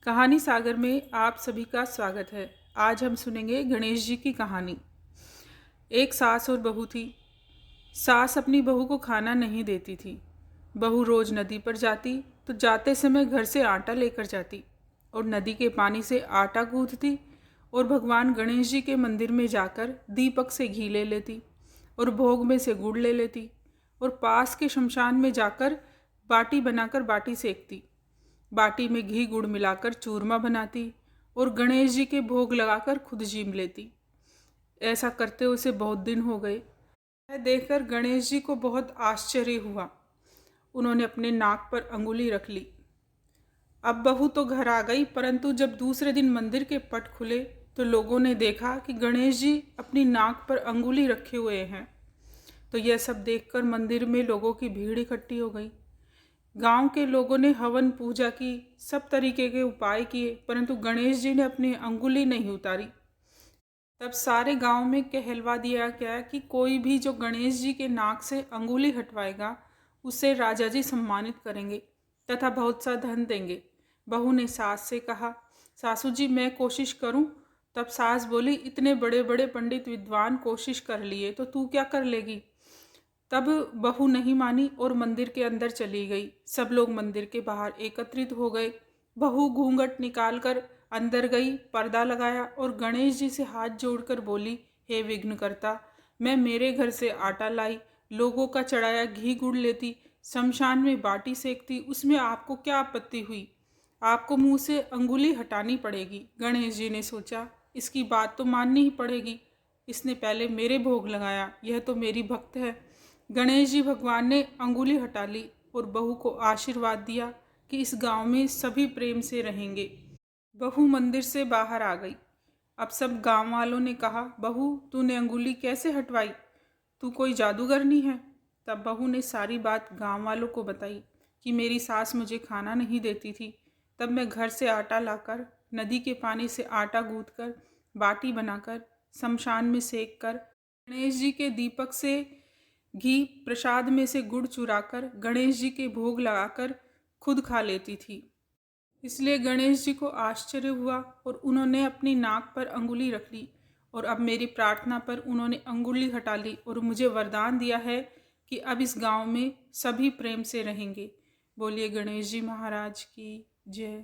कहानी सागर में आप सभी का स्वागत है। आज हम सुनेंगे गणेश जी की कहानी। एक सास और बहू थी। सास अपनी बहू को खाना नहीं देती थी। बहू रोज नदी पर जाती तो जाते समय घर से आटा लेकर जाती और नदी के पानी से आटा गूंथती और भगवान गणेश जी के मंदिर में जाकर दीपक से घी ले लेती और भोग में से गुड़ ले लेती और पास के शमशान में जाकर बाटी बनाकर बाटी सेकती। बाटी में घी गुड़ मिलाकर चूरमा बनाती और गणेश जी के भोग लगाकर खुद जीम लेती। ऐसा करते उसे बहुत दिन हो गए। यह देखकर गणेश जी को बहुत आश्चर्य हुआ। उन्होंने अपने नाक पर अंगुली रख ली। अब बहू तो घर आ गई, परंतु जब दूसरे दिन मंदिर के पट खुले तो लोगों ने देखा कि गणेश जी अपनी नाक पर अंगुली रखे हुए हैं। तो यह सब देखकर मंदिर में लोगों की भीड़ इकट्ठी हो गई। गांव के लोगों ने हवन पूजा की, सब तरीके के उपाय किए, परंतु गणेश जी ने अपनी अंगुली नहीं उतारी। तब सारे गांव में कहलवा दिया गया कि कोई भी जो गणेश जी के नाक से अंगुली हटवाएगा उसे राजा जी सम्मानित करेंगे तथा बहुत सा धन देंगे। बहू ने सास से कहा, सासू जी मैं कोशिश करूं। तब सास बोली, इतने बड़े बड़े पंडित विद्वान कोशिश कर लिए तो तू क्या कर लेगी। तब बहू नहीं मानी और मंदिर के अंदर चली गई। सब लोग मंदिर के बाहर एकत्रित हो गए। बहू घूंघट निकालकर अंदर गई, पर्दा लगाया और गणेश जी से हाथ जोड़कर बोली, हे विघ्नकर्ता, मैं मेरे घर से आटा लाई, लोगों का चढ़ाया घी गुड़ लेती, शमशान में बाटी सेकती, उसमें आपको क्या आपत्ति हुई। आपको मुंह से अंगुली हटानी पड़ेगी। गणेश जी ने सोचा, इसकी बात तो माननी ही पड़ेगी। इसने पहले मेरे भोग लगाया, यह तो मेरी भक्त है। गणेश जी भगवान ने अंगुली हटा ली और बहू को आशीर्वाद दिया कि इस गांव में सभी प्रेम से रहेंगे। बहू मंदिर से बाहर आ गई। अब सब गांव वालों ने कहा, बहू तूने अंगुली कैसे हटवाई, तू कोई जादूगरनी है। तब बहू ने सारी बात गांव वालों को बताई कि मेरी सास मुझे खाना नहीं देती थी। तब मैं घर से आटा लाकर, नदी के पानी से आटा गूंथकर, बाटी बनाकर, शमशान में सेक कर, गणेश जी के दीपक से घी, प्रसाद में से गुड़ चुराकर गणेश जी के भोग लगाकर खुद खा लेती थी। इसलिए गणेश जी को आश्चर्य हुआ और उन्होंने अपनी नाक पर अंगुली रख ली और अब मेरी प्रार्थना पर उन्होंने अंगुली हटा ली और मुझे वरदान दिया है कि अब इस गांव में सभी प्रेम से रहेंगे। बोलिए गणेश जी महाराज की जय।